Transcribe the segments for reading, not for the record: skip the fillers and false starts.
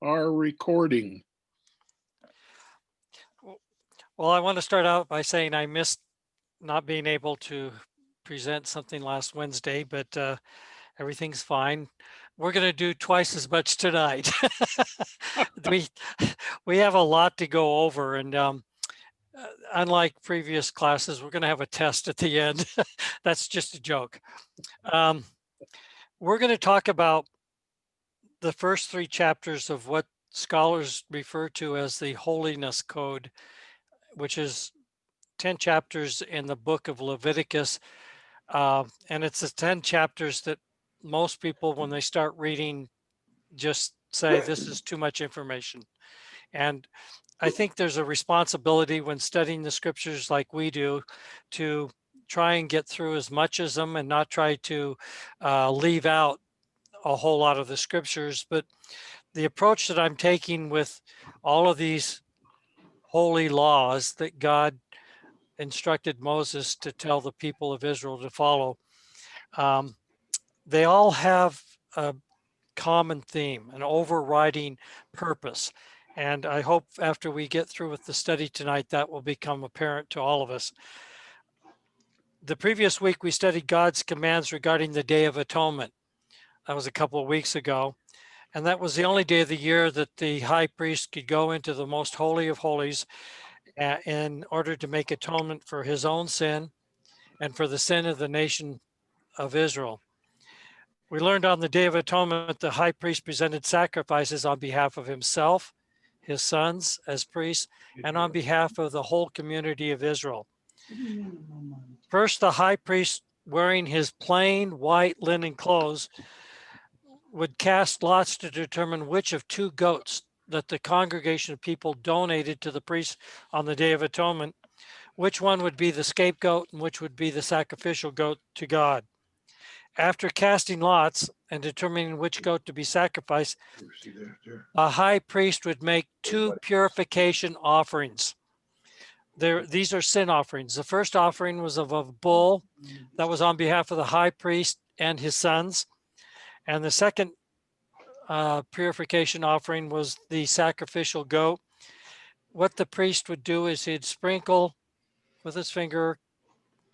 are recording. Well, I want to start out by saying I missed not being able to present something last Wednesday, but everything's fine. We're going to do twice as much tonight. we we have a lot to go over, and unlike previous classes, we're going to have a test at the end. That's just a joke. We're going to talk about the first 3 chapters of what scholars refer to as the Holiness Code, which is 10 chapters in the book of Leviticus. And it's the 10 chapters that most people, when they start reading, just say, this is too much information. And I think there's a responsibility when studying the scriptures like we do to try and get through as much as them and not try to leave out a whole lot of the scriptures. But the approach that I'm taking with all of these holy laws that God instructed Moses to tell the people of Israel to follow, they all have a common theme, an overriding purpose. And I hope after we get through with the study tonight, that will become apparent to all of us. The previous week, we studied God's commands regarding the Day of Atonement. That was a couple of weeks ago. And that was the only day of the year that the high priest could go into the most holy of holies in order to make atonement for his own sin and for the sin of the nation of Israel. We learned on the Day of Atonement, the high priest presented sacrifices on behalf of himself, his sons as priests, and on behalf of the whole community of Israel. First, the high priest, wearing his plain white linen clothes, would cast lots to determine which of 2 goats that the congregation of people donated to the priest on the Day of Atonement, which one would be the scapegoat and which would be the sacrificial goat to God. After casting lots and determining which goat to be sacrificed, a high priest would make 2 purification offerings. These are sin offerings. The first offering was of a bull that was on behalf of the high priest and his sons. And the second purification offering was the sacrificial goat. What the priest would do is he'd sprinkle with his finger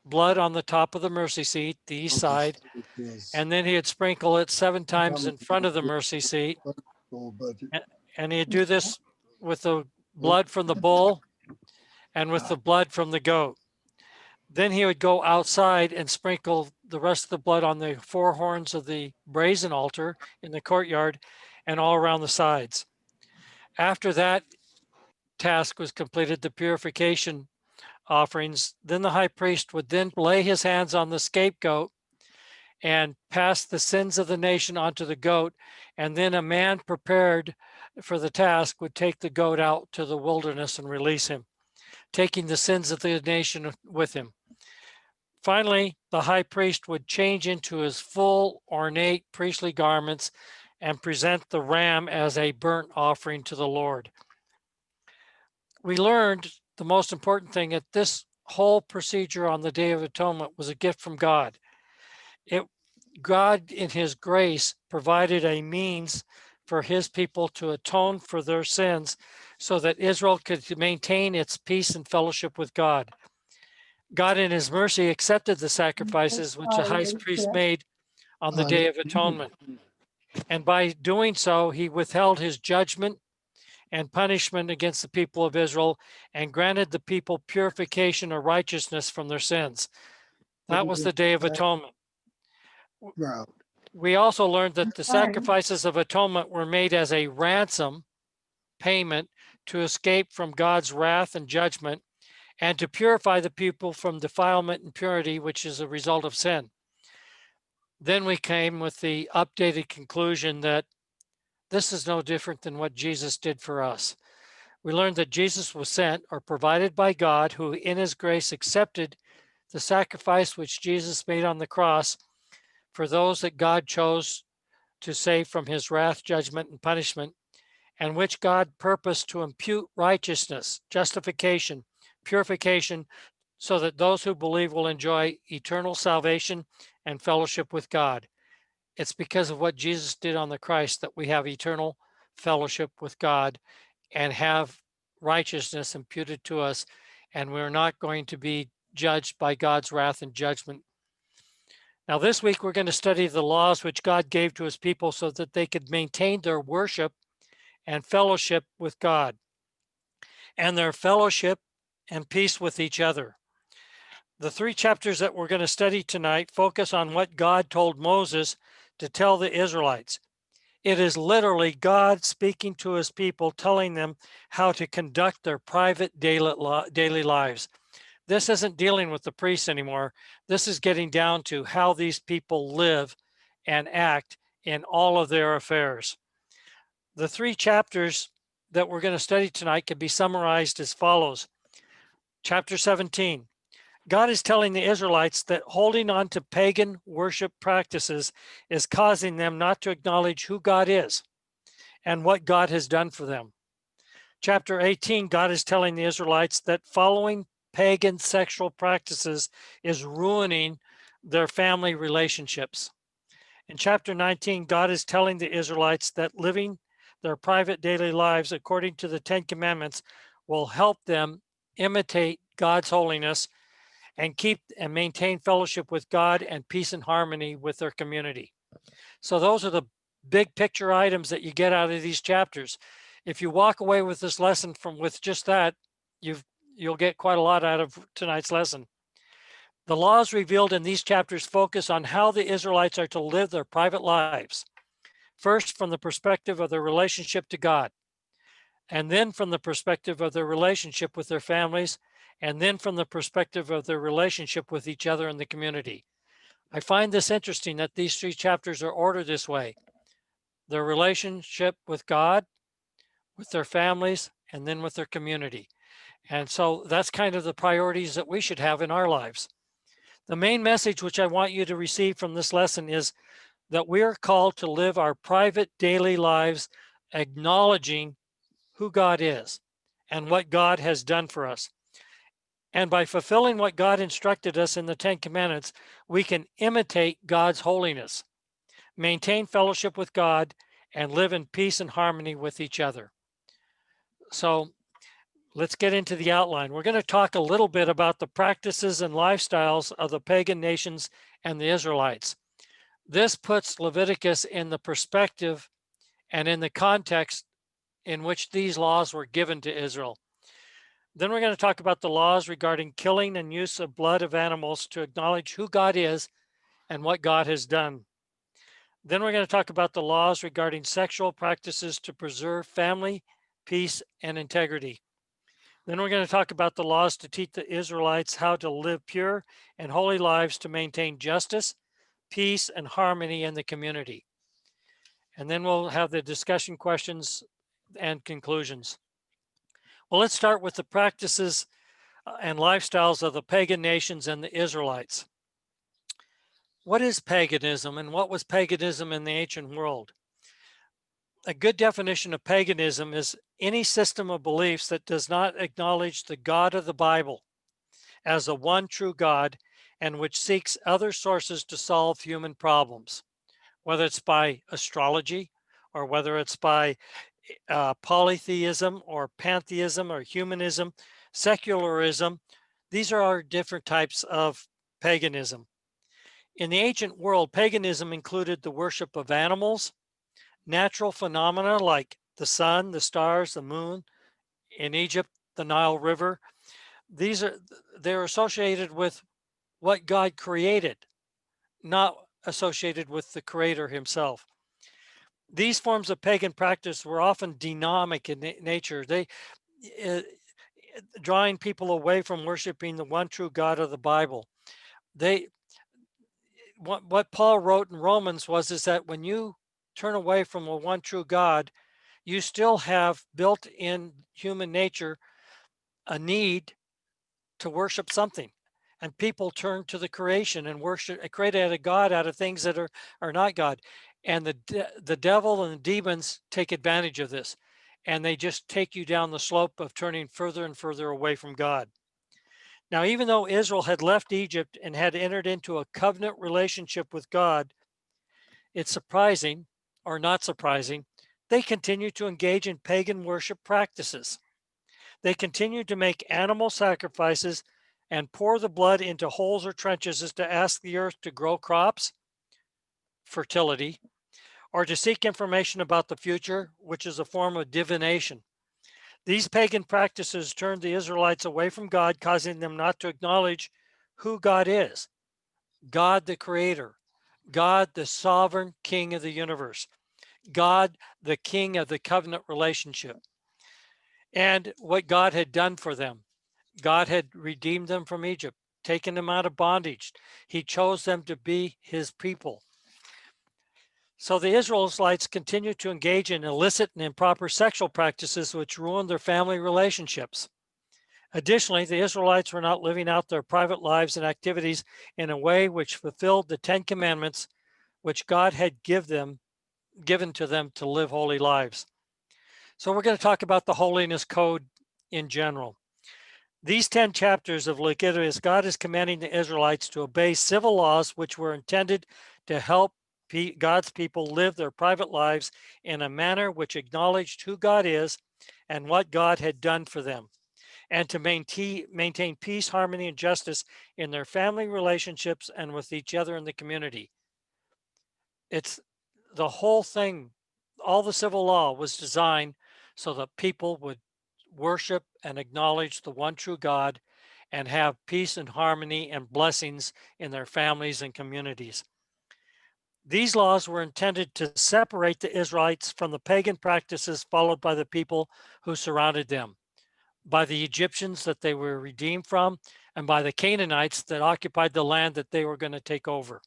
blood on the top of the mercy seat, the east side, and then he'd sprinkle it 7 times in front of the mercy seat. And he'd do this with the blood from the bull and with the blood from the goat. Then he would go outside and sprinkle the rest of the blood on the 4 horns of the brazen altar in the courtyard and all around the sides. After that task was completed, the purification offerings, then the high priest would then lay his hands on the scapegoat and pass the sins of the nation onto the goat. And then a man prepared for the task would take the goat out to the wilderness and release him, taking the sins of the nation with him. Finally, the high priest would change into his full ornate priestly garments and present the ram as a burnt offering to the Lord. We learned the most important thing that this whole procedure on the Day of Atonement was a gift from God. God, in his grace, provided a means for his people to atone for their sins so that Israel could maintain its peace and fellowship with God. God, in his mercy, accepted the sacrifices which the high priest made on the Day of Atonement. And by doing so, he withheld his judgment and punishment against the people of Israel and granted the people purification or righteousness from their sins. That was the Day of Atonement. We also learned that the sacrifices of atonement were made as a ransom payment to escape from God's wrath and judgment and to purify the people from defilement and impurity, which is a result of sin. Then we came with the updated conclusion that this is no different than what Jesus did for us. We learned that Jesus was sent or provided by God, who in his grace accepted the sacrifice which Jesus made on the cross for those that God chose to save from his wrath, judgment, and punishment, and which God purposed to impute righteousness, justification, purification, so that those who believe will enjoy eternal salvation and fellowship with God. It's because of what Jesus did on the cross that we have eternal fellowship with God and have righteousness imputed to us, and we're not going to be judged by God's wrath and judgment. Now, this week we're going to study the laws which God gave to his people so that they could maintain their worship and fellowship with God, and their fellowship and peace with each other. The 3 chapters that we're going to study tonight focus on what God told Moses to tell the Israelites. It is literally God speaking to his people, telling them how to conduct their private daily lives. This isn't dealing with the priests anymore. This is getting down to how these people live and act in all of their affairs. The 3 chapters that we're going to study tonight can be summarized as follows. Chapter 17. God is telling the Israelites that holding on to pagan worship practices is causing them not to acknowledge who God is and what God has done for them. Chapter 18, God is telling the Israelites that following pagan sexual practices is ruining their family relationships. In chapter 19, God is telling the Israelites that living their private daily lives according to the 10 Commandments will help them imitate God's holiness and keep and maintain fellowship with God and peace and harmony with their community. So those are the big picture items that you get out of these chapters. If you walk away with this lesson with just that, you'll get quite a lot out of tonight's lesson. The laws revealed in these chapters focus on how the Israelites are to live their private lives. First, from the perspective of their relationship to God, and then from the perspective of their relationship with their families, and then from the perspective of their relationship with each other in the community. I find this interesting that these 3 chapters are ordered this way: their relationship with God, with their families, and then with their community. And so that's kind of the priorities that we should have in our lives. The main message which I want you to receive from this lesson is that we are called to live our private daily lives acknowledging who God is and what God has done for us. And by fulfilling what God instructed us in the 10 Commandments, we can imitate God's holiness, maintain fellowship with God, and live in peace and harmony with each other. So let's get into the outline. We're going to talk a little bit about the practices and lifestyles of the pagan nations and the Israelites. This puts Leviticus in the perspective and in the context in which these laws were given to Israel. Then we're going to talk about the laws regarding killing and use of blood of animals to acknowledge who God is and what God has done. Then we're going to talk about the laws regarding sexual practices to preserve family, peace, and integrity. Then we're going to talk about the laws to teach the Israelites how to live pure and holy lives to maintain justice, peace, and harmony in the community. And then we'll have the discussion questions and conclusions. Well, let's start with the practices and lifestyles of the pagan nations and the Israelites. What is paganism, and what was paganism in the ancient world? A good definition of paganism is any system of beliefs that does not acknowledge the God of the Bible as the one true God and which seeks other sources to solve human problems, whether it's by astrology or whether it's by polytheism or pantheism or humanism, secularism. These are our different types of paganism. In the ancient world, paganism included the worship of animals, natural phenomena like the sun, the stars, the moon. In Egypt, the Nile River. They're associated with what God created, not associated with the Creator himself. These forms of pagan practice were often demonic in nature. They drawing people away from worshiping the one true God of the Bible. What Paul wrote in Romans is that when you turn away from the one true God, you still have built in human nature a need to worship something. And people turn to the creation and worship, create a God out of things that are not God. And the devil and the demons take advantage of this. And they just take you down the slope of turning further and further away from God. Now, even though Israel had left Egypt and had entered into a covenant relationship with God, it's surprising or not surprising They continued to engage in pagan worship practices. They continued to make animal sacrifices and pour the blood into holes or trenches as to ask the earth to grow crops, fertility, or to seek information about the future, which is a form of divination. These pagan practices turned the Israelites away from God, causing them not to acknowledge who God is: God the Creator, God the sovereign King of the universe, God the King of the covenant relationship, and what God had done for them. God had redeemed them from Egypt, taken them out of bondage. He chose them to be his people. So the Israelites continued to engage in illicit and improper sexual practices which ruined their family relationships. Additionally, the Israelites were not living out their private lives and activities in a way which fulfilled the Ten Commandments which God had given to them to live holy lives. So we're going to talk about the holiness code in general. These 10 chapters of Leviticus, God is commanding the Israelites to obey civil laws which were intended to help God's people live their private lives in a manner which acknowledged who God is and what God had done for them, and to maintain peace, harmony, and justice in their family relationships and with each other in the community. It's the whole thing, all the civil law was designed so that people would worship and acknowledge the one true God and have peace and harmony and blessings in their families and communities. These laws were intended to separate the Israelites from the pagan practices followed by the people who surrounded them, by the Egyptians that they were redeemed from, and by the Canaanites that occupied the land that they were going to take over.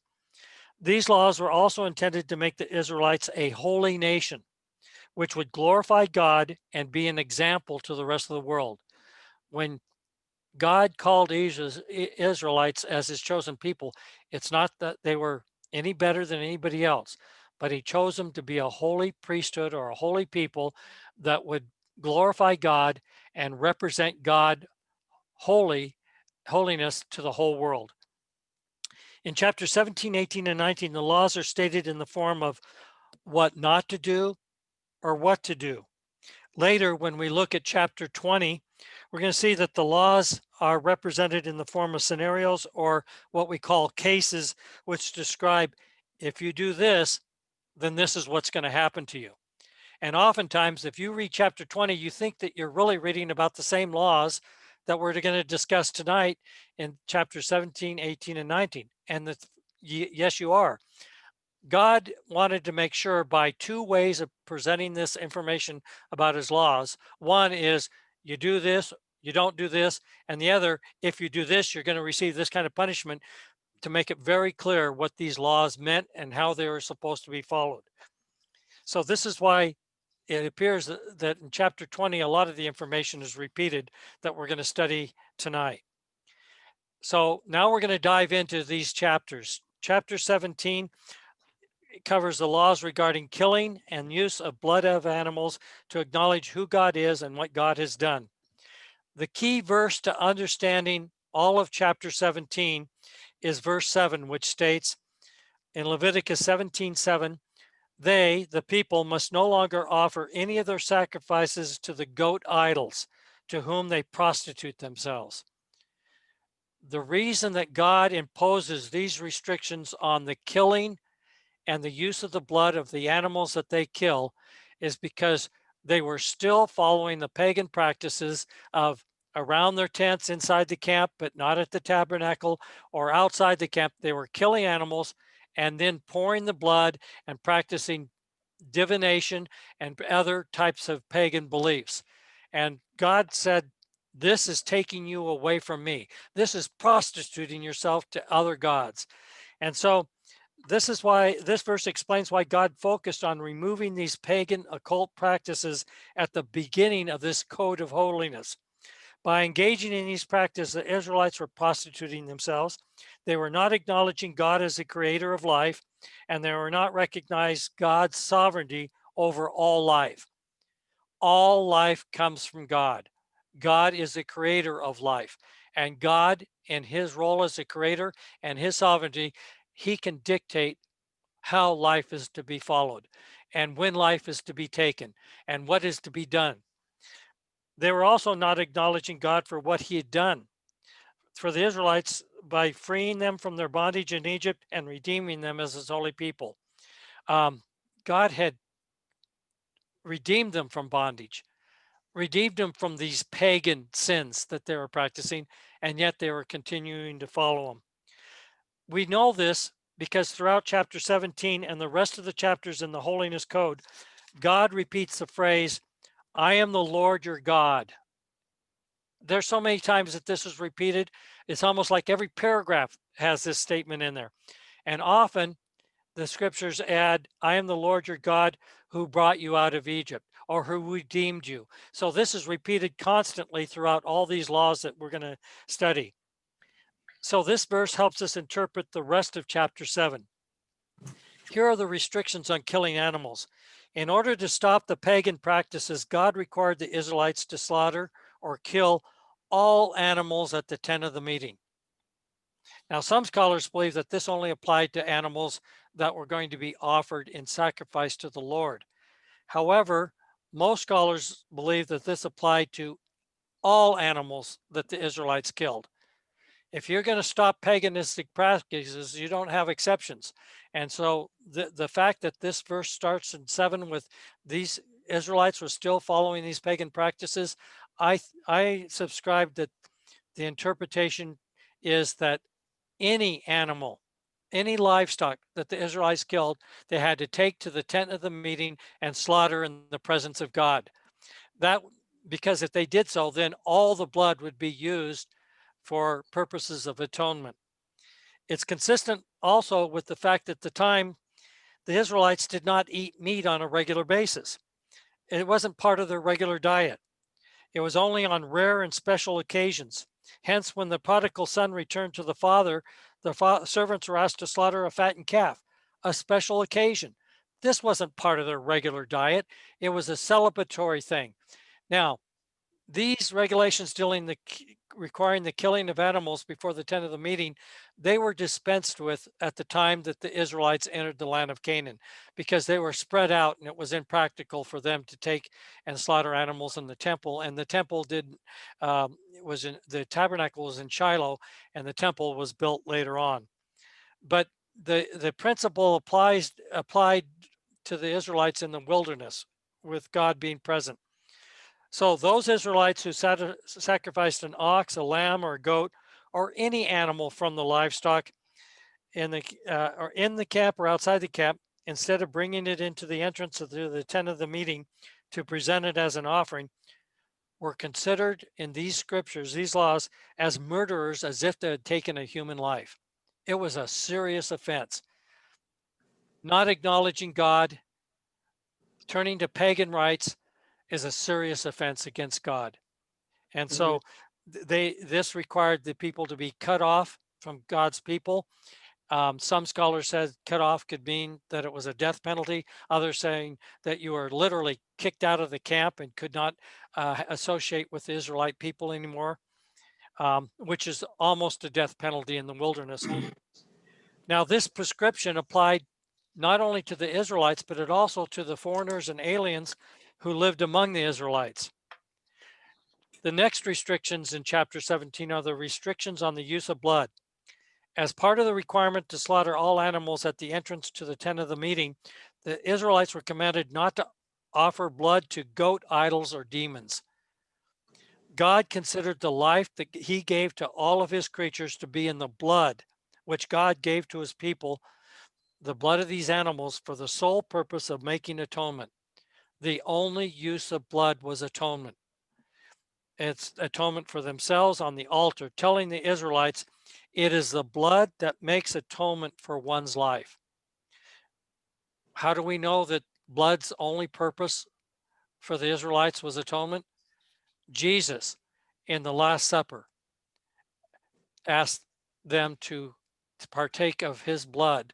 These laws were also intended to make the Israelites a holy nation, which would glorify God and be an example to the rest of the world. When God called Israelites as his chosen people, it's not that they were any better than anybody else, but he chose them to be a holy priesthood or a holy people that would glorify God and represent God holiness to the whole world. In chapter 17, 18, and 19, the laws are stated in the form of what not to do or what to do. Later, when we look at chapter 20, we're going to see that the laws are represented in the form of scenarios, or what we call cases, which describe if you do this, then this is what's going to happen to you. And oftentimes, if you read chapter 20, you think that you're really reading about the same laws that we're going to discuss tonight in chapter 17, 18, and 19. And yes, you are. God wanted to make sure by two ways of presenting this information about his laws. One is you do this, you don't do this, and the other, if you do this, you're going to receive this kind of punishment, to make it very clear what these laws meant and how they were supposed to be followed. So this is why it appears that in chapter 20, a lot of the information is repeated that we're going to study tonight. So now we're going to dive into these chapters. Chapter 17 covers the laws regarding killing and use of blood of animals to acknowledge who God is and what God has done. The key verse to understanding all of chapter 17 is verse 7, which states in Leviticus 17:7, they, the people, must no longer offer any of their sacrifices to the goat idols, to whom they prostitute themselves. The reason that God imposes these restrictions on the killing and the use of the blood of the animals that they kill is because they were still following the pagan practices of around their tents inside the camp, but not at the tabernacle, or outside the camp. They were killing animals and then pouring the blood and practicing divination and other types of pagan beliefs. And God said, this is taking you away from me. This is prostituting yourself to other gods. And so this is why this verse explains why God focused on removing these pagan occult practices at the beginning of this code of holiness. By engaging in these practices, the Israelites were prostituting themselves. They were not acknowledging God as the creator of life, and they were not recognizing God's sovereignty over all life. All life comes from God. God is the creator of life, and God, in his role as the creator and his sovereignty, he can dictate how life is to be followed. and when life is to be taken and what is to be done. They were also not acknowledging God for what he had done for the Israelites by freeing them from their bondage in Egypt and redeeming them as his holy people. Um, God had redeemed them from bondage, redeemed them from these pagan sins that they were practicing, and yet they were continuing to follow them. We know this because throughout chapter 17 and the rest of the chapters in the Holiness Code, God repeats the phrase, I am the Lord your God. There's so many times that this is repeated. It's almost like every paragraph has this statement in there. And often the scriptures add, I am the Lord your God who brought you out of Egypt or who redeemed you. So this is repeated constantly throughout all these laws that we're going to study. So this verse helps us interpret the rest of chapter 7. Here are the restrictions on killing animals. In order to stop the pagan practices, God required the Israelites to slaughter or kill all animals at the tent of the meeting. Now, some scholars believe that this only applied to animals that were going to be offered in sacrifice to the Lord. However, most scholars believe that this applied to all animals that the Israelites killed. If you're going to stop paganistic practices, you don't have exceptions. And so the fact that this verse starts in 7 with these Israelites were still following these pagan practices, I subscribe that the interpretation is that any animal, any livestock that the Israelites killed, they had to take to the tent of the meeting and slaughter in the presence of God. That because if they did so, then all the blood would be used for purposes of atonement. It's consistent also with the fact that at the time the Israelites did not eat meat on a regular basis. It wasn't part of their regular diet. It was only on rare and special occasions. Hence, when the prodigal son returned to the father, the servants were asked to slaughter a fattened calf, a special occasion. This wasn't part of their regular diet. It was a celebratory thing. Now, these regulations requiring the killing of animals before the tent of the meeting, they were dispensed with at the time that the Israelites entered the land of Canaan because they were spread out and it was impractical for them to take and slaughter animals in the temple. And the temple did the tabernacle was in Shiloh and the temple was built later on. But the principle applied to the Israelites in the wilderness with God being present. So those Israelites who sacrificed an ox, a lamb, or a goat, or any animal from the livestock or in the camp or outside the camp, instead of bringing it into the entrance of the tent of the meeting to present it as an offering, were considered in these scriptures, these laws, as murderers as if they had taken a human life. It was a serious offense. Not acknowledging God, turning to pagan rites, is a serious offense against God. And so this required the people to be cut off from God's people. Some scholars said cut off could mean that it was a death penalty. Others saying that you were literally kicked out of the camp and could not associate with the Israelite people anymore, which is almost a death penalty in the wilderness. Now, this prescription applied not only to the Israelites, but it also to the foreigners and aliens who lived among the Israelites. The next restrictions in chapter 17 are the restrictions on the use of blood. As part of the requirement to slaughter all animals at the entrance to the tent of the meeting, the Israelites were commanded not to offer blood to goat idols or demons. God considered the life that he gave to all of his creatures to be in the blood, which God gave to his people, the blood of these animals, for the sole purpose of making atonement. The only use of blood was atonement. It's atonement for themselves on the altar, telling the Israelites, it is the blood that makes atonement for one's life. How do we know that blood's only purpose for the Israelites was atonement? Jesus, in the Last Supper, asked them to partake of his blood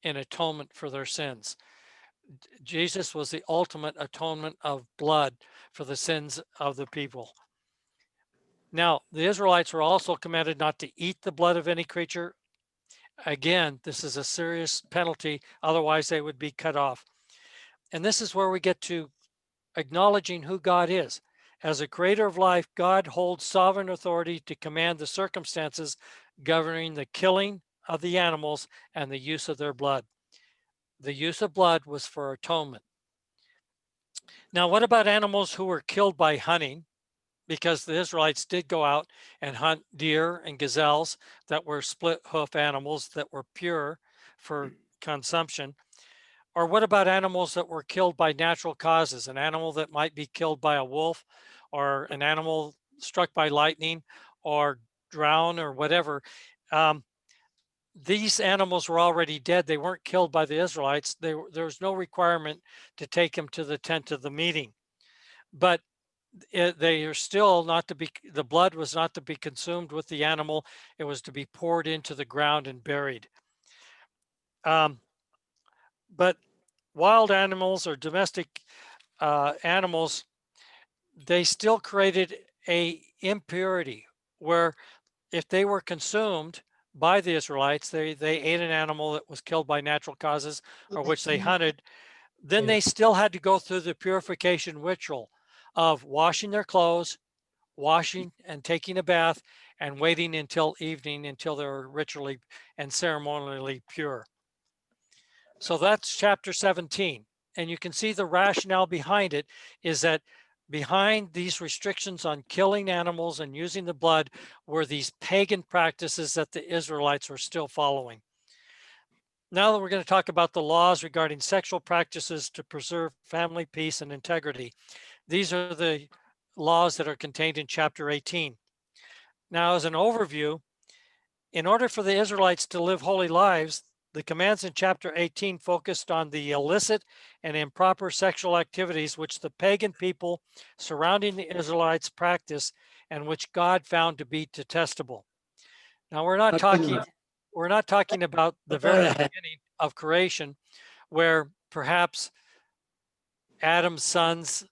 in atonement for their sins. Jesus was the ultimate atonement of blood for the sins of the people. Now, the Israelites were also commanded not to eat the blood of any creature. Again, this is a serious penalty, otherwise they would be cut off. And this is where we get to acknowledging who God is. As a creator of life, God holds sovereign authority to command the circumstances governing the killing of the animals and the use of their blood. The use of blood was for atonement. Now, what about animals who were killed by hunting? Because the Israelites did go out and hunt deer and gazelles that were split hoof animals that were pure for consumption. Or what about animals that were killed by natural causes? An animal that might be killed by a wolf, or an animal struck by lightning, or drowned, or whatever. Um, these animals were already dead. They weren't killed by the Israelites. There was no requirement to take them to the tent of the meeting. But they are still not to be, the blood was not to be consumed with the animal. It was to be poured into the ground and buried. But wild animals or domestic animals, they still created a impurity where if they were consumed by the Israelites, they ate an animal that was killed by natural causes or which they hunted, then Yeah. they still had to go through the purification ritual of washing their clothes, washing and taking a bath, and waiting until evening until they were ritually and ceremonially pure. So that's chapter 17. And you can see the rationale behind it is that behind these restrictions on killing animals and using the blood were these pagan practices that the Israelites were still following. Now that we're going to talk about the laws regarding sexual practices to preserve family peace and integrity. These are the laws that are contained in chapter 18. Now, as an overview, in order for the Israelites to live holy lives, the commands in chapter 18 focused on the illicit and improper sexual activities which the pagan people surrounding the Israelites practice and which God found to be detestable. Now, we're not talking about the Go very ahead. beginning of creation where perhaps Adam's sons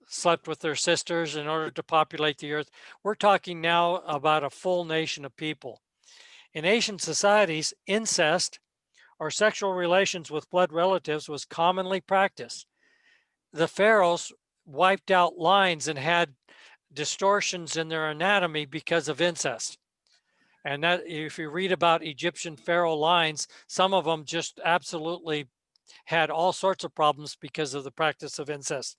slept with their sisters in order to populate the earth. We're talking now about a full nation of people. In ancient societies, incest or sexual relations with blood relatives was commonly practiced. The pharaohs wiped out lines and had distortions in their anatomy because of incest. And that, if you read about Egyptian pharaoh lines, some of them just absolutely had all sorts of problems because of the practice of incest.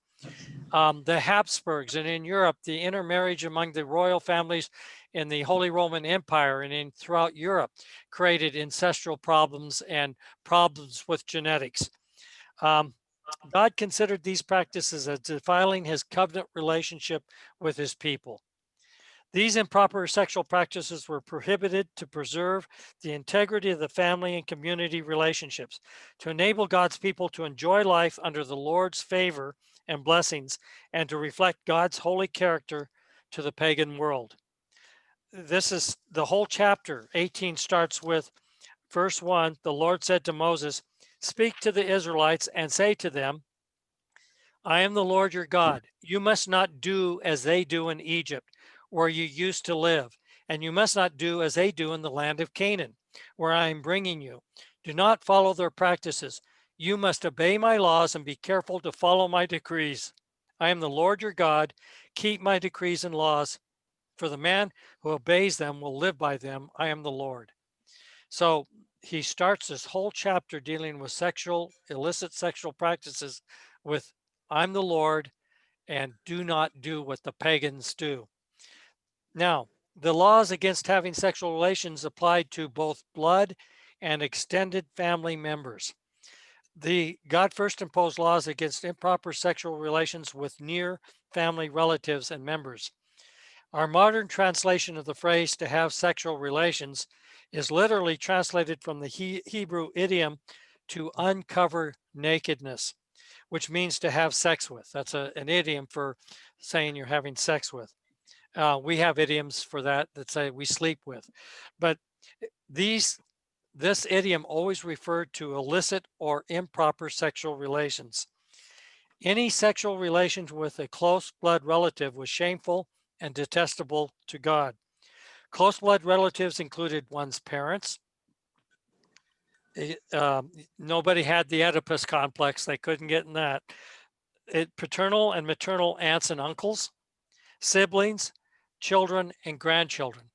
The Habsburgs, and in Europe, the intermarriage among the royal families in the Holy Roman Empire and throughout Europe created ancestral problems and problems with genetics. Um, God considered these practices as defiling his covenant relationship with his people. These improper sexual practices were prohibited to preserve the integrity of the family and community relationships, to enable God's people to enjoy life under the Lord's favor and blessings, and to reflect God's holy character to the pagan world. This is the whole chapter. 18 starts with verse 1. The Lord said to Moses, "Speak to the Israelites and say to them, I am the Lord your God. You must not do as they do in Egypt, where you used to live, and you must not do as they do in the land of Canaan, where I am bringing you. Do not follow their practices. You must obey my laws and be careful to follow my decrees. I am the Lord your God. Keep my decrees and laws, for the man who obeys them will live by them. I am the Lord." So he starts this whole chapter dealing with illicit sexual practices with I'm the Lord and do not do what the pagans do. Now, the laws against having sexual relations applied to both blood and extended family members. God first imposed laws against improper sexual relations with near family relatives and members. Our modern translation of the phrase to have sexual relations is literally translated from the Hebrew idiom to uncover nakedness, which means to have sex with. That's an idiom for saying you're having sex with. We have idioms for that say we sleep with. But this idiom always referred to illicit or improper sexual relations. Any sexual relations with a close blood relative was shameful and detestable to God. Close blood relatives included one's parents, Nobody had the Oedipus complex. They couldn't get in that. Paternal and maternal aunts and uncles, siblings, children, and grandchildren.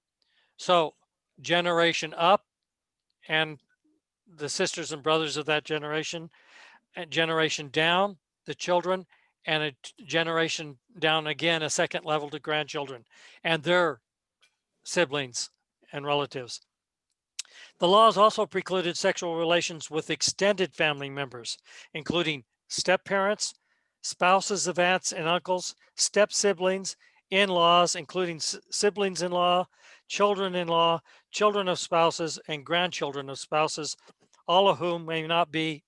So generation up and the sisters and brothers of that generation, and generation down, the children, and a generation down again, a second level to grandchildren and their siblings and relatives. The laws also precluded sexual relations with extended family members, including step parents, spouses of aunts and uncles, step siblings, in laws, including siblings in law, children in law, children of spouses, and grandchildren of spouses, all of whom may not be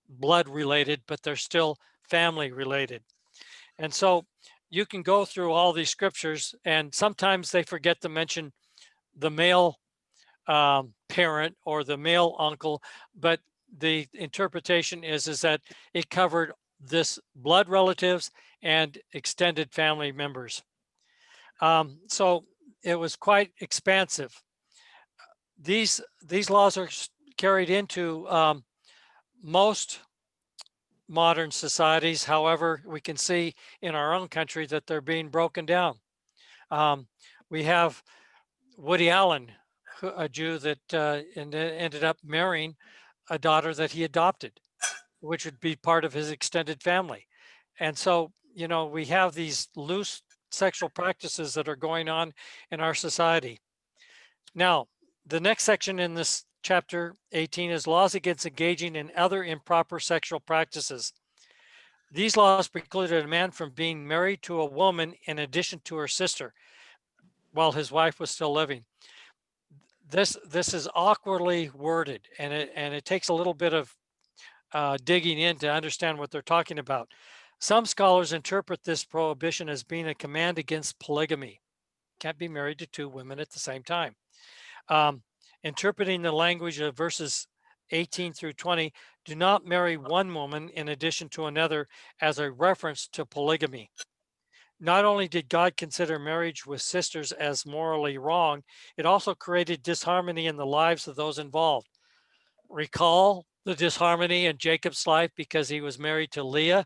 blood related, but they're still family related. And so you can go through all these scriptures, and sometimes they forget to mention the male parent or the male uncle, but the interpretation is that it covered this blood relatives and extended family members. So it was quite expansive. These laws are carried into most modern societies. However, we can see in our own country that they're being broken down. We have Woody Allen, a Jew that ended up marrying a daughter that he adopted, which would be part of his extended family. And so, you know, we have these loose sexual practices that are going on in our society. Now, the next section in this chapter 18 is laws against engaging in other improper sexual practices. These laws precluded a man from being married to a woman in addition to her sister while his wife was still living. This is awkwardly worded, and it takes a little bit of digging in to understand what they're talking about. Some scholars interpret this prohibition as being a command against polygamy. Can't be married to two women at the same time. Interpreting the language of verses 18 through 20, do not marry one woman in addition to another as a reference to polygamy. Not only did God consider marriage with sisters as morally wrong, it also created disharmony in the lives of those involved. Recall the disharmony in Jacob's life because he was married to Leah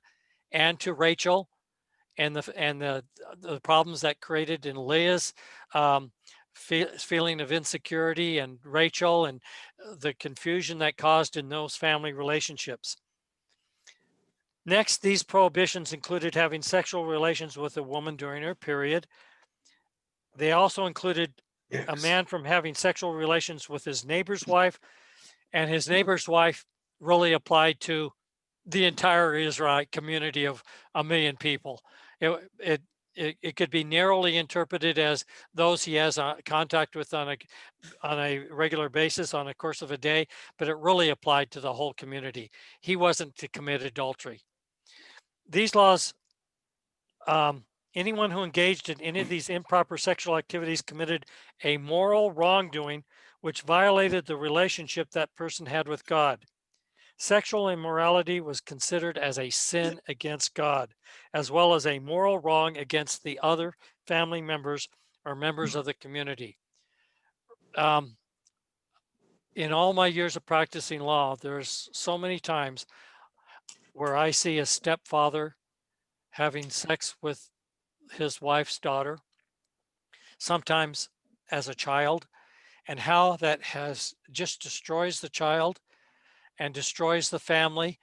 and to Rachel, and the problems that created in Leah's feeling of insecurity, and Rachel, and the confusion that caused in those family relationships. Next, these prohibitions included having sexual relations with a woman during her period. They also included a man from having sexual relations with his neighbor's wife, and his neighbor's wife really applied to the entire Israelite community of 1 million people. It could be narrowly interpreted as those he has contact with on a regular basis on the course of a day, but it really applied to the whole community. He wasn't to commit adultery. These laws, anyone who engaged in any of these improper sexual activities committed a moral wrongdoing which violated the relationship that person had with God. Sexual immorality was considered as a sin against God, as well as a moral wrong against the other family members or members of the community. In all my years of practicing law, there's so many times where I see a stepfather having sex with his wife's daughter, sometimes as a child, and how that has just destroys the child and destroys the family.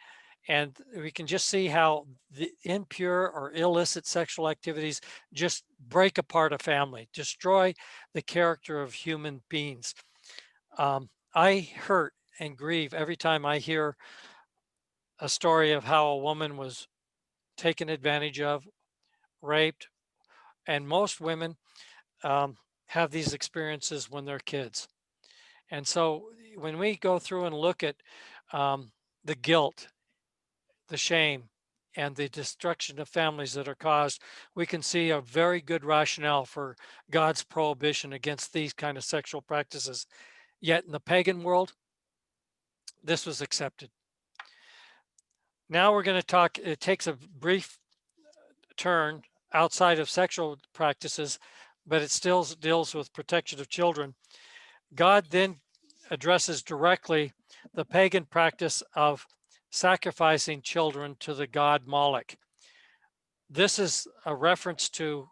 And we can just see how the impure or illicit sexual activities just break apart a family, destroy the character of human beings. I hurt and grieve every time I hear a story of how a woman was taken advantage of, raped, and most women have these experiences when they're kids. And so when we go through and look at the guilt, the shame, and the destruction of families that are caused, we can see a very good rationale for God's prohibition against these kind of sexual practices. Yet in the pagan world, this was accepted. Now we're going to talk, it takes a brief turn outside of sexual practices, but it still deals with protection of children. God then addresses directly the pagan practice of sacrificing children to the god Moloch. This is a reference to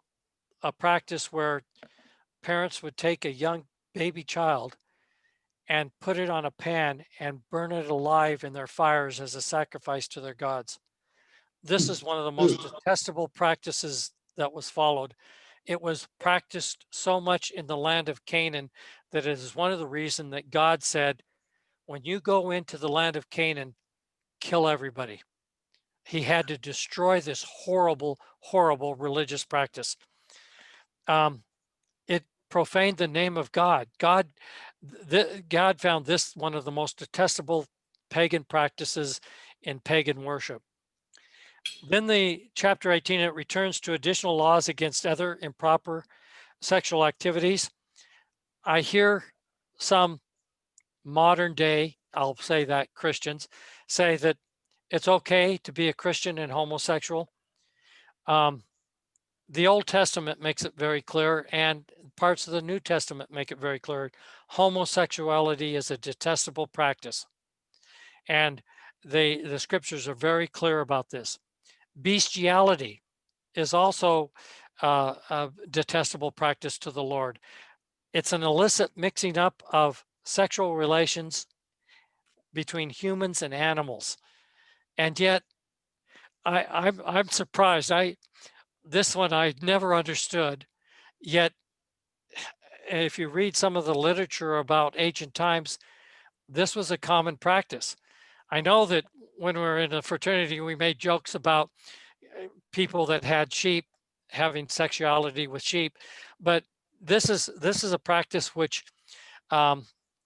a practice where parents would take a young baby child and put it on a pan and burn it alive in their fires as a sacrifice to their gods. This is one of the most detestable practices that was followed. It was practiced so much in the land of Canaan that it is one of the reasons that God said, when you go into the land of Canaan, kill everybody. He had to destroy this horrible, horrible religious practice. It profaned the name of God. God found this one of the most detestable pagan practices in pagan worship. Then the chapter 18, it returns to additional laws against other improper sexual activities. I hear some modern day, I'll say that Christians say that it's okay to be a Christian and homosexual. The Old Testament makes it very clear, and parts of the New Testament make it very clear. Homosexuality is a detestable practice. And the scriptures are very clear about this. Bestiality is also a detestable practice to the Lord. It's an illicit mixing up of sexual relations between humans and animals. And yet, I'm surprised. This one I never understood. Yet, if you read some of the literature about ancient times, this was a common practice. I know that when we were in a fraternity, we made jokes about people that had sheep having sexuality with sheep, but this is a practice which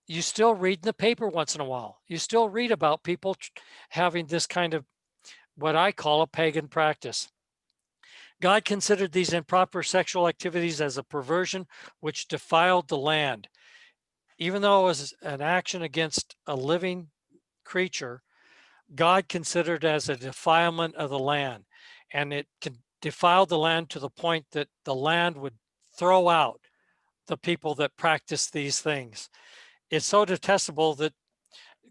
you still read in the paper once in a while. You still read about people having this kind of what I call a pagan practice. God considered these improper sexual activities as a perversion which defiled the land. Even though it was an action against a living creature, God considered as a defilement of the land. And it defiled the land to the point that the land would throw out the people that practice these things. It's so detestable that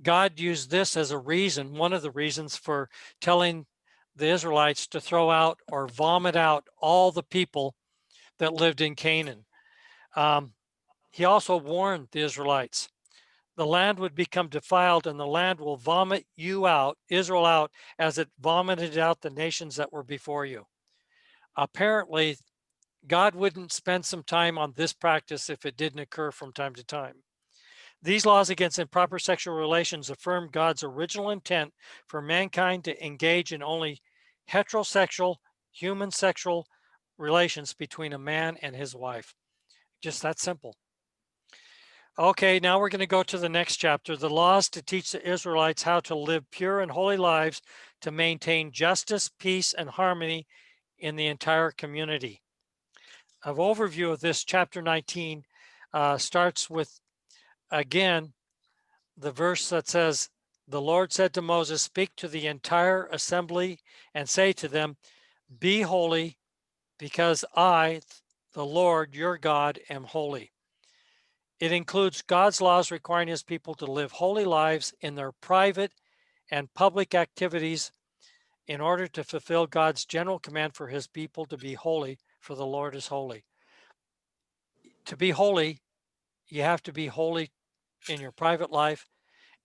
God used this as a reason, one of the reasons for telling the Israelites to throw out or vomit out all the people that lived in Canaan. He also warned the Israelites, the land would become defiled and the land will vomit you out, Israel out, as it vomited out the nations that were before you. Apparently, God wouldn't spend some time on this practice if it didn't occur from time to time. These laws against improper sexual relations affirm God's original intent for mankind to engage in only heterosexual, human sexual relations between a man and his wife. Just that simple. Okay, now we're going to go to the next chapter, the laws to teach the Israelites how to live pure and holy lives to maintain justice, peace, and harmony in the entire community. An overview of this chapter 19 starts with, again, the verse that says, the Lord said to Moses, speak to the entire assembly and say to them, be holy because I, the Lord, your God, am holy. It includes God's laws requiring his people to live holy lives in their private and public activities in order to fulfill God's general command for his people to be holy, for the Lord is holy. To be holy, you have to be holy in your private life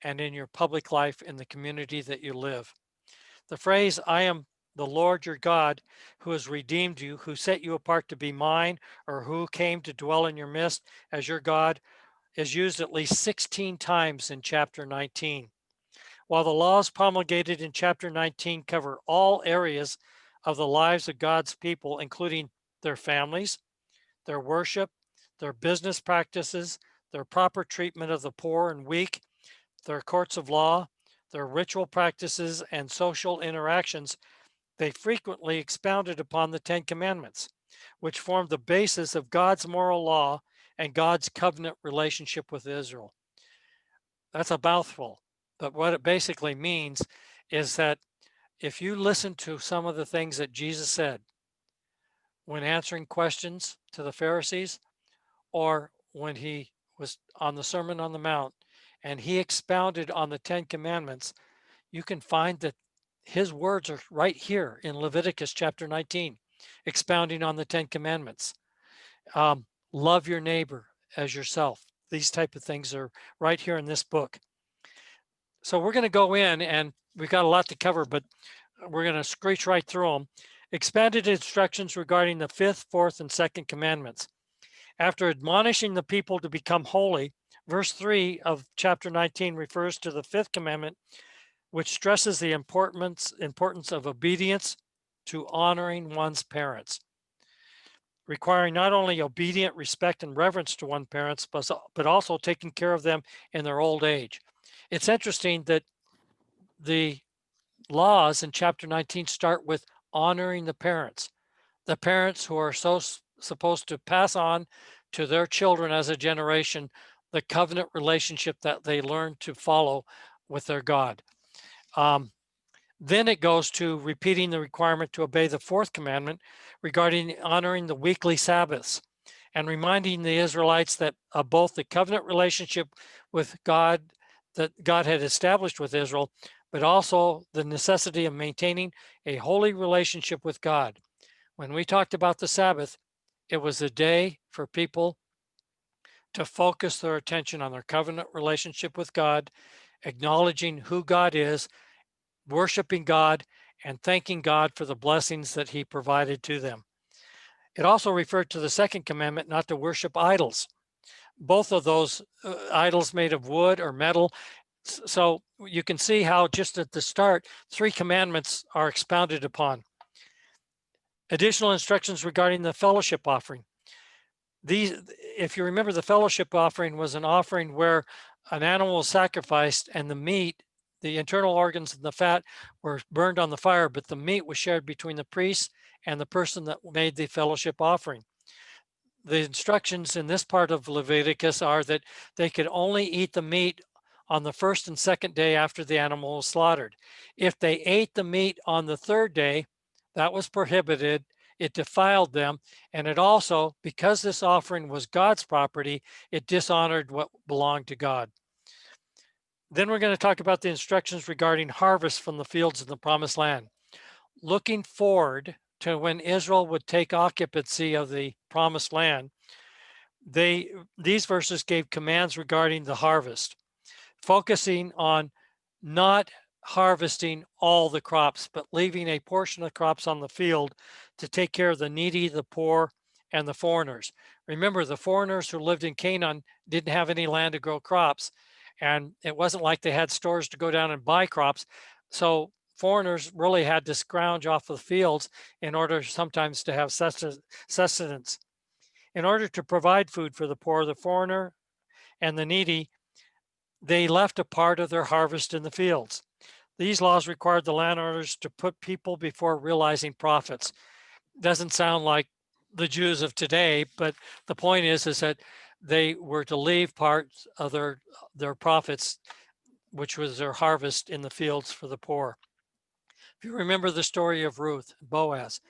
and in your public life in the community that you live. The phrase, I am the Lord your God, who has redeemed you, who set you apart to be mine, or who came to dwell in your midst as your God, is used at least 16 times in chapter 19. While the laws promulgated in chapter 19 cover all areas of the lives of God's people, including their families, their worship, their business practices, their proper treatment of the poor and weak, their courts of law, their ritual practices, and social interactions, they frequently expounded upon the Ten Commandments, which formed the basis of God's moral law and God's covenant relationship with Israel. That's a mouthful, but what it basically means is that if you listen to some of the things that Jesus said when answering questions to the Pharisees, or when he was on the Sermon on the Mount and he expounded on the 10 Commandments, you can find that his words are right here in Leviticus chapter 19, expounding on the 10 Commandments. Love your neighbor as yourself. These type of things are right here in this book. So we're going to go in, and we've got a lot to cover, but we're going to screech right through them. Expanded instructions regarding the 5th, 4th, and 2nd commandments. After admonishing the people to become holy, verse 3 of chapter 19 refers to the 5th commandment, which stresses the importance of obedience to honoring one's parents, requiring not only obedient respect and reverence to one's parents, but also taking care of them in their old age. It's interesting that the laws in chapter 19 start with honoring the parents who are supposed to pass on to their children as a generation the covenant relationship that they learn to follow with their God. Then it goes to repeating the requirement to obey the 4th commandment regarding honoring the weekly Sabbaths, and reminding the Israelites that both the covenant relationship with God that God had established with Israel, but also the necessity of maintaining a holy relationship with God. When we talked about the Sabbath, it was a day for people to focus their attention on their covenant relationship with God, acknowledging who God is, worshiping God, and thanking God for the blessings that he provided to them. It also referred to the 2nd commandment not to worship idols. Both of those idols made of wood or metal. So you can see how just at the start, 3 commandments are expounded upon. Additional instructions regarding the fellowship offering. These, if you remember, the fellowship offering was an offering where an animal was sacrificed and the meat, the internal organs and the fat were burned on the fire, but the meat was shared between the priest and the person that made the fellowship offering. The instructions in this part of Leviticus are that they could only eat the meat on the 1st and 2nd day after the animal was slaughtered. If they ate the meat on the 3rd day, that was prohibited. It defiled them. And it also, because this offering was God's property, it dishonored what belonged to God. Then we're going to talk about the instructions regarding harvest from the fields in the promised land. Looking forward to when Israel would take occupancy of the promised land, these verses gave commands regarding the harvest, focusing on not harvesting all the crops, but leaving a portion of crops on the field to take care of the needy, the poor, and the foreigners. Remember, the foreigners who lived in Canaan didn't have any land to grow crops, and it wasn't like they had stores to go down and buy crops. So foreigners really had to scrounge off the fields in order sometimes to have sustenance. In order to provide food for the poor, the foreigner, and the needy, they left a part of their harvest in the fields. These laws required the landowners to put people before realizing profits. Doesn't sound like the Jews of today, but the point is that they were to leave parts of their profits, which was their harvest, in the fields for the poor. If you remember the story of Ruth, Boaz,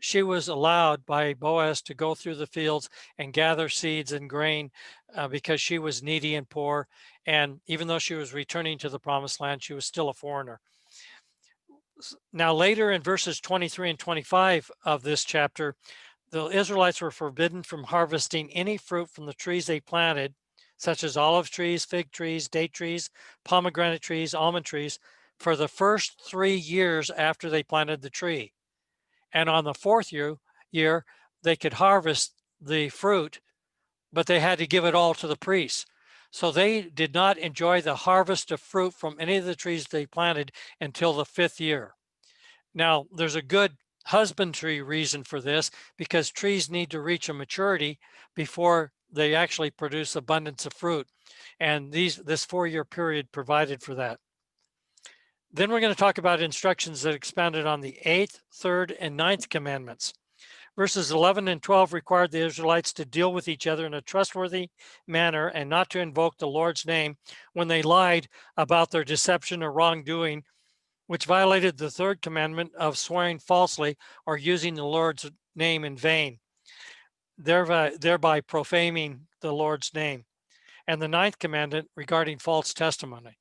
she was allowed by Boaz to go through the fields and gather seeds and grain because she was needy and poor. And even though she was returning to the promised land, she was still a foreigner. Now, later in verses 23 and 25 of this chapter, the Israelites were forbidden from harvesting any fruit from the trees they planted, such as olive trees, fig trees, date trees, pomegranate trees, almond trees, for the first 3 years after they planted the tree. And on the 4th year, they could harvest the fruit, but they had to give it all to the priests. So they did not enjoy the harvest of fruit from any of the trees they planted until the 5th year. Now, there's a good husbandry reason for this, because trees need to reach a maturity before they actually produce abundance of fruit. And this 4-year period provided for that. Then we're going to talk about instructions that expounded on the 8th, 3rd, and 9th commandments. Verses 11 and 12 required the Israelites to deal with each other in a trustworthy manner and not to invoke the Lord's name when they lied about their deception or wrongdoing, which violated the 3rd commandment of swearing falsely or using the Lord's name in vain, thereby profaning the Lord's name. and the ninth commandment regarding false testimony.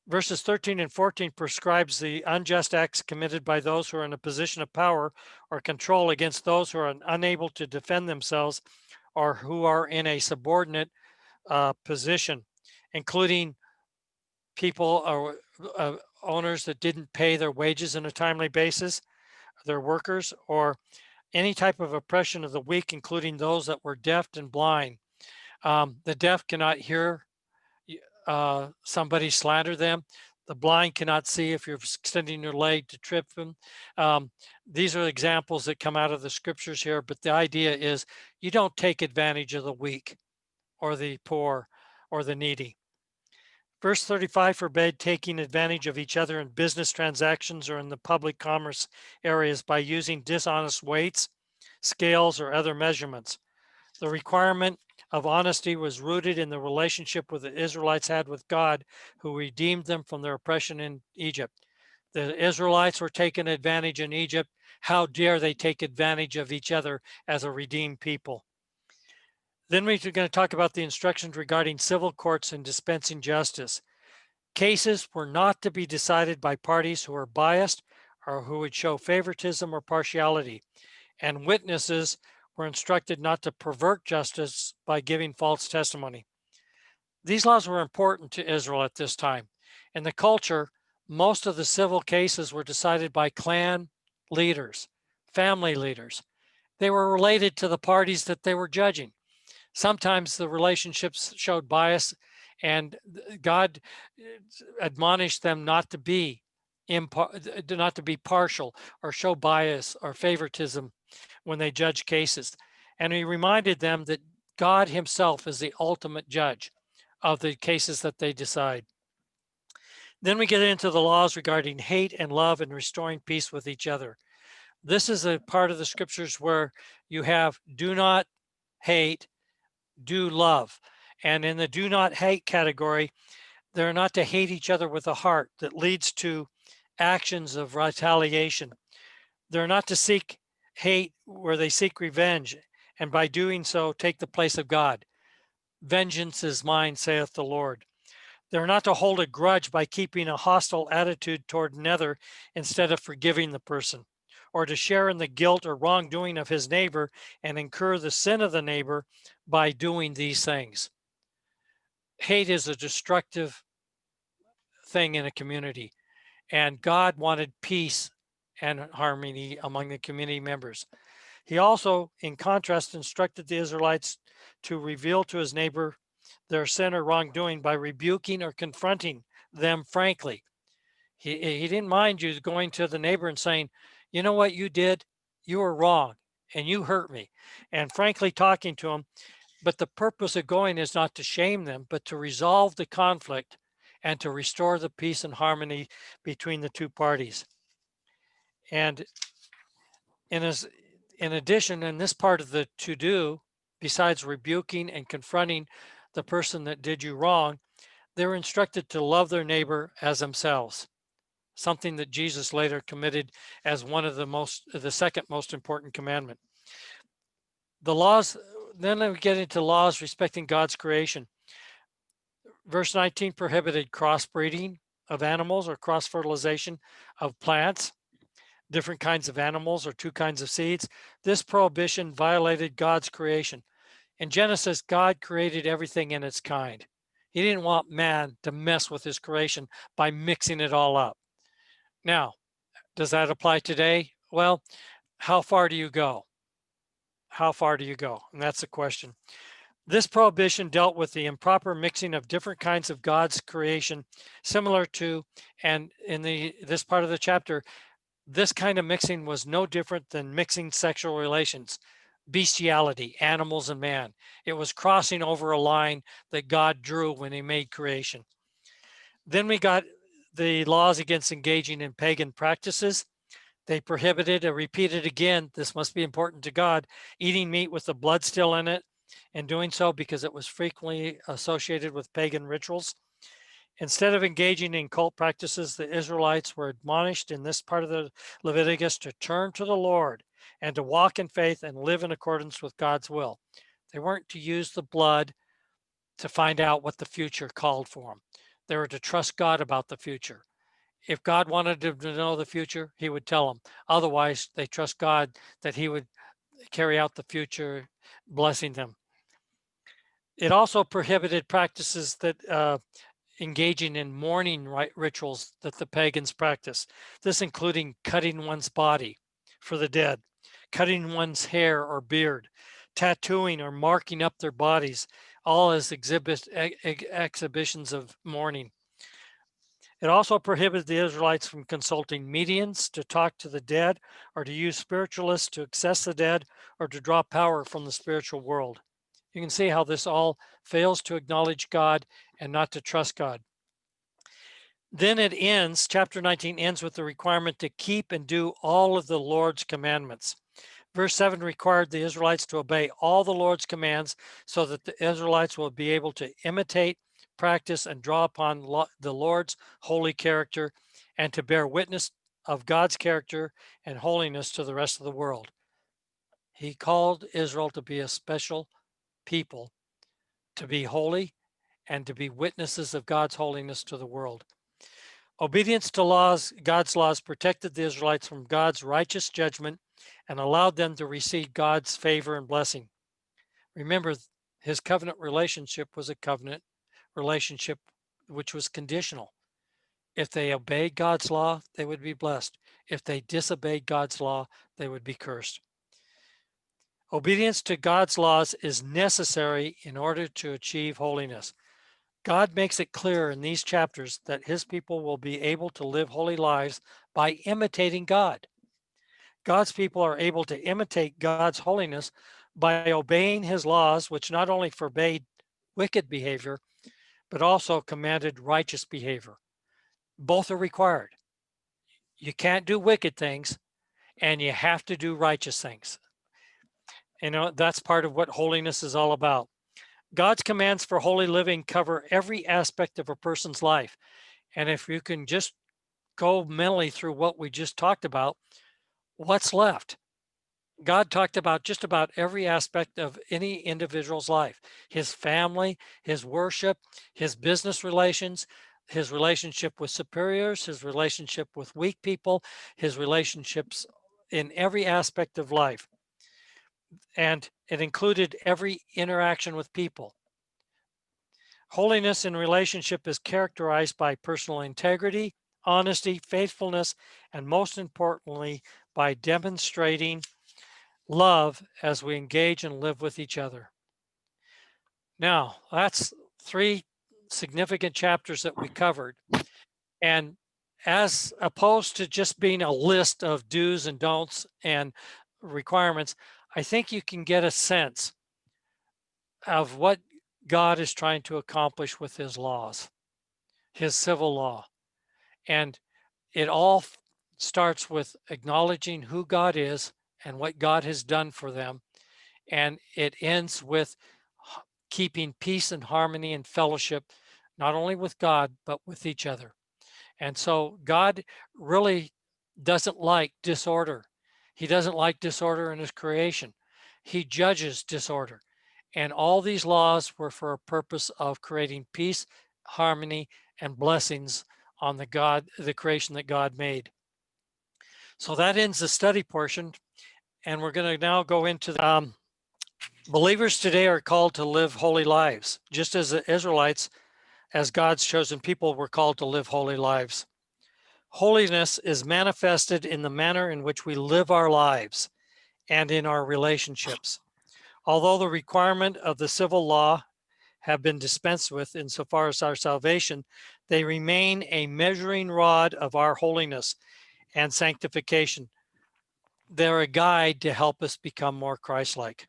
Verses 13 and 14 prescribes the unjust acts committed by those who are in a position of power or control against those who are unable to defend themselves or who are in a subordinate position, including people or owners that didn't pay their wages on a timely basis, their workers, or any type of oppression of the weak, including those that were deaf and blind. The deaf cannot hear somebody slander them. The blind cannot see if you're extending your leg to trip them. These are examples that come out of the scriptures here, but the idea is you don't take advantage of the weak or the poor or the needy. Verse 35 forbade taking advantage of each other in business transactions or in the public commerce areas by using dishonest weights, scales, or other measurements. The requirement of honesty was rooted in the relationship with the Israelites had with God, who redeemed them from their oppression in Egypt. The Israelites were taken advantage in Egypt. How dare they take advantage of each other as a redeemed people? Then we're going to talk about the instructions regarding civil courts and dispensing justice. Cases were not to be decided by parties who were biased or who would show favoritism or partiality, and witnesses were instructed not to pervert justice by giving false testimony. These laws were important to Israel at this time. In the culture, most of the civil cases were decided by clan leaders, family leaders. They were related to the parties that they were judging. Sometimes the relationships showed bias, and God admonished them not to be partial or show bias or favoritism when they judge cases. And he reminded them that God himself is the ultimate judge of the cases that they decide. Then we get into the laws regarding hate and love and restoring peace with each other. This is a part of the scriptures where you have do not hate, do love. And in the do not hate category, they're not to hate each other with a heart that leads to actions of retaliation. They're not to seek hate where they seek revenge, and by doing so, take the place of God. Vengeance is mine, saith the Lord. They're not to hold a grudge by keeping a hostile attitude toward another instead of forgiving the person, or to share in the guilt or wrongdoing of his neighbor and incur the sin of the neighbor by doing these things. Hate is a destructive thing in a community, and God wanted peace and harmony among the community members. He also, in contrast, instructed the Israelites to reveal to his neighbor their sin or wrongdoing by rebuking or confronting them frankly. He didn't mind you going to the neighbor and saying, you know what you did? You were wrong and you hurt me. And frankly talking to them. But the purpose of going is not to shame them, but to resolve the conflict and to restore the peace and harmony between the two parties. And in addition, in this part of the to do, besides rebuking and confronting the person that did you wrong, they're instructed to love their neighbor as themselves, something that Jesus later committed as one of the second most important commandment. The laws, then we get into laws respecting God's creation. Verse 19 prohibited crossbreeding of animals or cross fertilization of plants, different kinds of animals or two kinds of seeds. This prohibition violated God's creation. In Genesis, God created everything in its kind. He didn't want man to mess with his creation by mixing it all up. Now, does that apply today? Well, how far do you go? How far do you go? And that's the question. This prohibition dealt with the improper mixing of different kinds of God's creation, similar to, and in this part of the chapter, this kind of mixing was no different than mixing sexual relations, bestiality, animals and man. It was crossing over a line that God drew when he made creation. Then we got the laws against engaging in pagan practices. They prohibited, or repeated again, this must be important to God, eating meat with the blood still in it, and doing so because it was frequently associated with pagan rituals. Instead of engaging in cult practices, the Israelites were admonished in this part of the Leviticus to turn to the Lord and to walk in faith and live in accordance with God's will. They weren't to use the blood to find out what the future called for them. They were to trust God about the future. If God wanted them to know the future, he would tell them. Otherwise, they trust God that he would carry out the future, blessing them. It also prohibited practices that engaging in mourning rituals that the pagans practice. This including cutting one's body for the dead, cutting one's hair or beard, tattooing or marking up their bodies, all as exhibitions of mourning. It also prohibited the Israelites from consulting mediums to talk to the dead or to use spiritualists to access the dead or to draw power from the spiritual world. You can see how this all fails to acknowledge God and not to trust God. Then it ends, chapter 19 ends with the requirement to keep and do all of the Lord's commandments. Verse 7 required the Israelites to obey all the Lord's commands so that the Israelites will be able to imitate, practice, and draw upon the Lord's holy character and to bear witness of God's character and holiness to the rest of the world. He called Israel to be a special people, to be holy, and to be witnesses of God's holiness to the world. Obedience to God's laws protected the Israelites from God's righteous judgment and allowed them to receive God's favor and blessing. Remember, his covenant relationship was a covenant relationship which was conditional. If they obeyed God's law, they would be blessed. If they disobeyed God's law, they would be cursed. Obedience to God's laws is necessary in order to achieve holiness. God makes it clear in these chapters that his people will be able to live holy lives by imitating God. God's people are able to imitate God's holiness by obeying his laws, which not only forbade wicked behavior, but also commanded righteous behavior. Both are required. You can't do wicked things, and you have to do righteous things. You know, that's part of what holiness is all about. God's commands for holy living cover every aspect of a person's life. And if you can just go mentally through what we just talked about, what's left? God talked about just about every aspect of any individual's life, his family, his worship, his business relations, his relationship with superiors, his relationship with weak people, his relationships in every aspect of life. And it included every interaction with people. Holiness in relationship is characterized by personal integrity, honesty, faithfulness, and most importantly, by demonstrating love as we engage and live with each other. Now, that's 3 significant chapters that we covered. And as opposed to just being a list of do's and don'ts and requirements, I think you can get a sense of what God is trying to accomplish with his laws, his civil law. And it all starts with acknowledging who God is and what God has done for them. And it ends with keeping peace and harmony and fellowship, not only with God, but with each other. And so God really doesn't like disorder. He doesn't like disorder in his creation. He judges disorder. And all these laws were for a purpose of creating peace, harmony, and blessings on the creation that God made. So that ends the study portion. And we're going to now go into the believers today are called to live holy lives, just as the Israelites, as God's chosen people, were called to live holy lives. Holiness is manifested in the manner in which we live our lives and in our relationships. Although the requirement of the civil law have been dispensed with insofar as our salvation, they remain a measuring rod of our holiness and sanctification. They're a guide to help us become more Christ-like.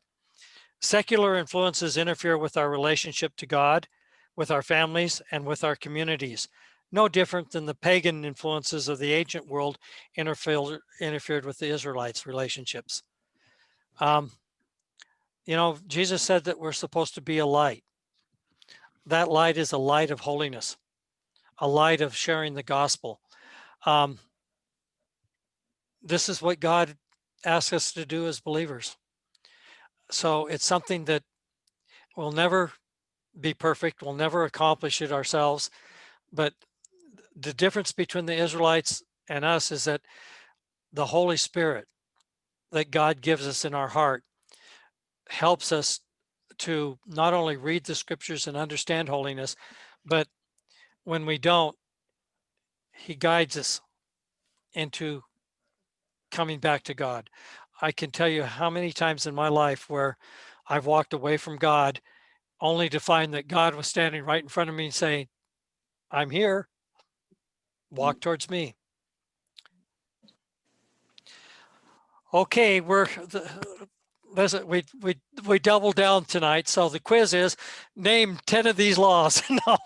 Secular influences interfere with our relationship to God, with our families, and with our communities. No different than the pagan influences of the ancient world interfered with the Israelites' relationships. Jesus said that we're supposed to be a light. That light is a light of holiness, a light of sharing the gospel. This is what God asks us to do as believers. So it's something that will never be perfect. We'll never accomplish it ourselves. But the difference between the Israelites and us is that the Holy Spirit that God gives us in our heart helps us to not only read the scriptures and understand holiness, but when we don't, he guides us into coming back to God. I can tell you how many times in my life where I've walked away from God only to find that God was standing right in front of me and saying, I'm here, walk towards me. Okay, we doubled down tonight. So the quiz is name 10 of these laws. No.